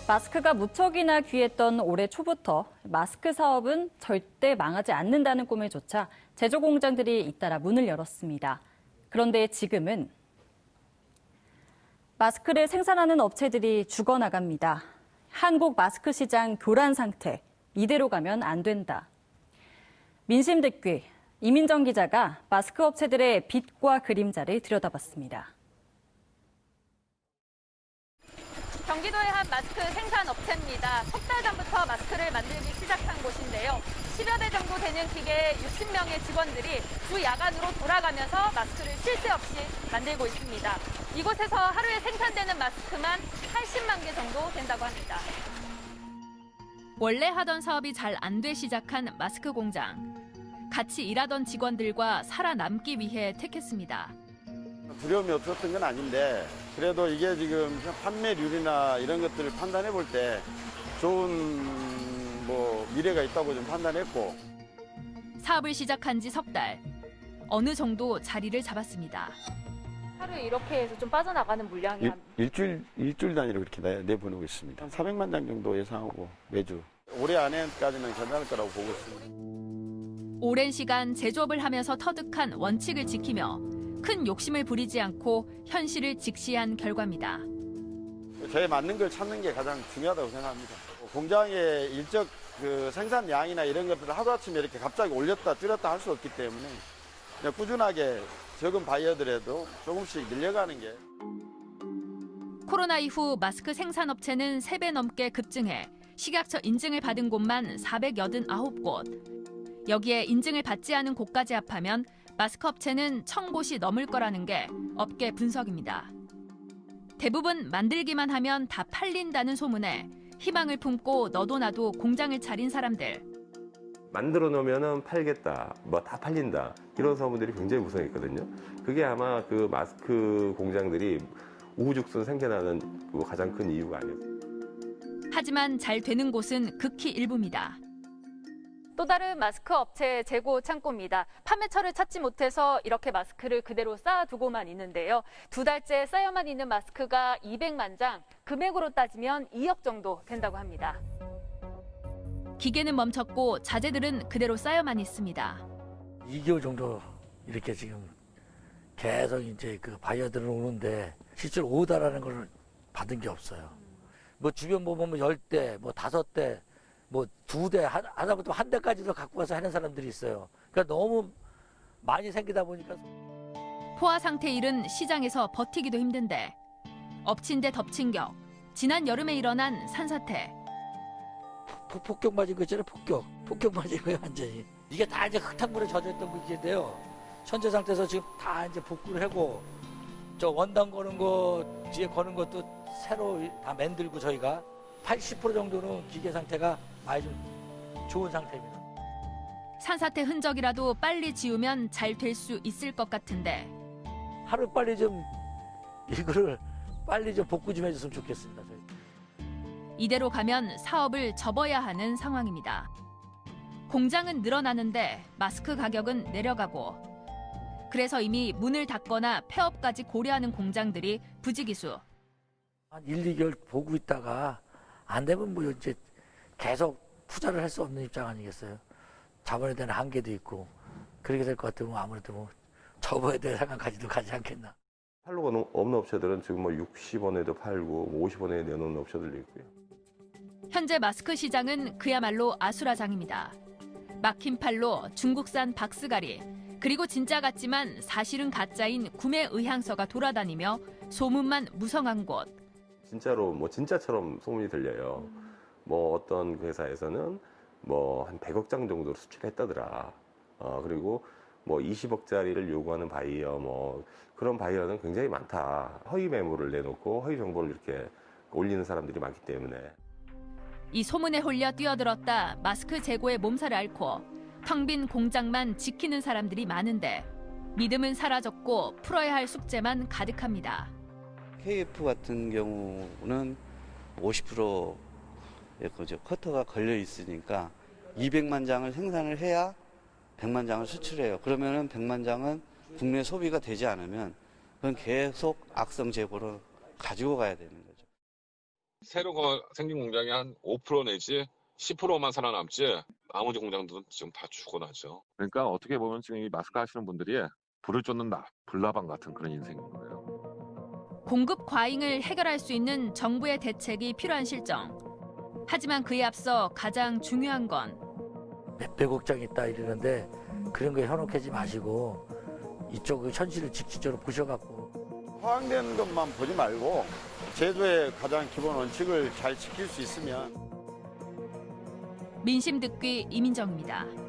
마스크가 무척이나 귀했던 올해 초부터 마스크 사업은 절대 망하지 않는다는 꿈을 좇아 제조 공장들이 잇따라 문을 열었습니다. 그런데 지금은 마스크를 생산하는 업체들이 죽어나갑니다. 한국 마스크 시장 교란 상태, 이대로 가면 안 된다. 민심 듣기, 이민정 기자가 마스크 업체들의 빛과 그림자를 들여다봤습니다. 경기도의 한 마스크 생산 업체입니다. 석 달 전부터 마스크를 만들기 시작한 곳인데요. 10여 대 정도 되는 기계에 60명의 직원들이 주 야간으로 돌아가면서 마스크를 쉴 새 없이 만들고 있습니다. 이곳에서 하루에 생산되는 마스크만 80만 개 정도 된다고 합니다. 원래 하던 사업이 잘 안 돼 시작한 마스크 공장. 같이 일하던 직원들과 살아남기 위해 택했습니다. 두려움이 없었던 건 아닌데 그래도 이게 지금 판매률이나 이런 것들을 판단해 볼 때 좋은 미래가 있다고 좀 판단했고. 사업을 시작한 지 석 달. 어느 정도 자리를 잡았습니다. 하루에 이렇게 해서 좀 빠져나가는 물량이 일주일 단위로 그렇게 내보내고 있습니다. 400만 장 정도 예상하고 매주. 올해 안에까지는 괜찮을 거라고 보고 있습니다. 오랜 시간 제조업을 하면서 터득한 원칙을 지키며 큰 욕심을 부리지 않고 현실을 직시한 결과입니다. 저에 맞는 걸 찾는 게 가장 중요하다고 생각합니다. 공장의 일적 생산량이나 이런 것들을 하루아침에 이렇게 갑자기 올렸다 줄였다 할 수 없기 때문에 그냥 꾸준하게 적은 바이어들에도 조금씩 늘려가는 게. 코로나 이후 마스크 생산업체는 3배 넘게 급증해 식약처 인증을 받은 곳만 489곳. 여기에 인증을 받지 않은 곳까지 합하면 마스크 업체는 1000곳이 넘을 거라는 게 업계 분석입니다. 대부분 만들기만 하면 다 팔린다는 소문에 희망을 품고 너도 나도 공장을 차린 사람들. 만들어 놓으면 팔겠다, 다 팔린다 이런 소문들이 굉장히 무성했거든요. 그게 아마 그 마스크 공장들이 우후죽순 생겨나는 가장 큰 이유가 아니었어요. 하지만 잘 되는 곳은 극히 일부입니다. 또 다른 마스크 업체 재고 창고입니다. 판매처를 찾지 못해서 이렇게 마스크를 그대로 쌓아두고만 있는데요. 2달째 쌓여만 있는 마스크가 200만 장, 금액으로 따지면 2억 정도 된다고 합니다. 기계는 멈췄고 자재들은 그대로 쌓여만 있습니다. 2개월 정도 이렇게 지금 계속 이제 그 바이어들은 오는데 실제로 오다라는 걸 받은 게 없어요. 주변 보면 10대, 5대, 2대, 하다못해 한 대까지도 갖고 가서 하는 사람들이 있어요. 그러니까 너무 많이 생기다 보니까. 포화 상태 일은 시장에서 버티기도 힘든데 엎친 데 덮친 격. 지난 여름에 일어난 산사태. 폭격 맞은 거 있잖아요. 폭격 맞은 거예요, 완전히. 이게 다 이제 흙탕물에 젖어있던 기계인데요. 현재 상태에서 지금 다 이제 복구를 하고 저 원단 거는 거 뒤에 거는 것도 새로 다 만들고 저희가 80% 정도는 기계 상태가 많이 좀 좋은 상태입니다. 산사태 흔적이라도 빨리 지우면 잘 될 수 있을 것 같은데 하루 빨리 좀 이거를 빨리 좀 복구 좀 해줬으면 좋겠습니다. 저희. 이대로 가면 사업을 접어야 하는 상황입니다. 공장은 늘어나는데 마스크 가격은 내려가고 그래서 이미 문을 닫거나 폐업까지 고려하는 공장들이 부지기수. 한 1, 2개월 보고 있다가 안 되면 이제 계속 투자를 할 수 없는 입장 아니겠어요? 자본에 대한 한계도 있고 그렇게 될 것 같으면 아무래도 접어야 될 상황까지도 가지 않겠나. 팔로가 없는 업체들은 지금 60원에도 팔고 50원에 내놓는 업체들도 있고요. 현재 마스크 시장은 그야말로 아수라장입니다. 막힌 팔로 중국산 박스가리 그리고 진짜 같지만 사실은 가짜인 구매 의향서가 돌아다니며 소문만 무성한 곳. 진짜로 진짜처럼 소문이 들려요. 어떤 회사에서는 한 100억 장 정도로 수출했다더라. 그리고 20억짜리를 요구하는 바이어 그런 바이어는 굉장히 많다. 허위 매물을 내놓고 허위 정보를 이렇게 올리는 사람들이 많기 때문에. 이 소문에 홀려 뛰어들었다 마스크 재고의 몸살을 앓고 텅 빈 공장만 지키는 사람들이 많은데 믿음은 사라졌고 풀어야 할 숙제만 가득합니다. KF 같은 경우는 50%의 커터가 걸려 있으니까 200만 장을 생산을 해야 100만 장을 수출해요. 그러면은 100만 장은 국내 소비가 되지 않으면 그건 계속 악성 재고로 가지고 가야 되는 거죠. 새로 생긴 공장이 한 5% 내지 10%만 살아남지 나머지 공장들은 지금 다 죽어나죠. 그러니까 어떻게 보면 지금 이 마스크 하시는 분들이 불을 쫓는 불나방 같은 그런 인생인 거예요. 공급 과잉을 해결할 수 있는 정부의 대책이 필요한 실정. 하지만 그에 앞서 가장 중요한 건 몇백억 장 있다 이러는데 그런 거 현혹하지 마시고 이쪽 현실을 직접적으로 보셔갖고 허황된 것만 보지 말고 제조의 가장 기본 원칙을 잘 지킬 수 있으면 민심 듣기 이민정입니다.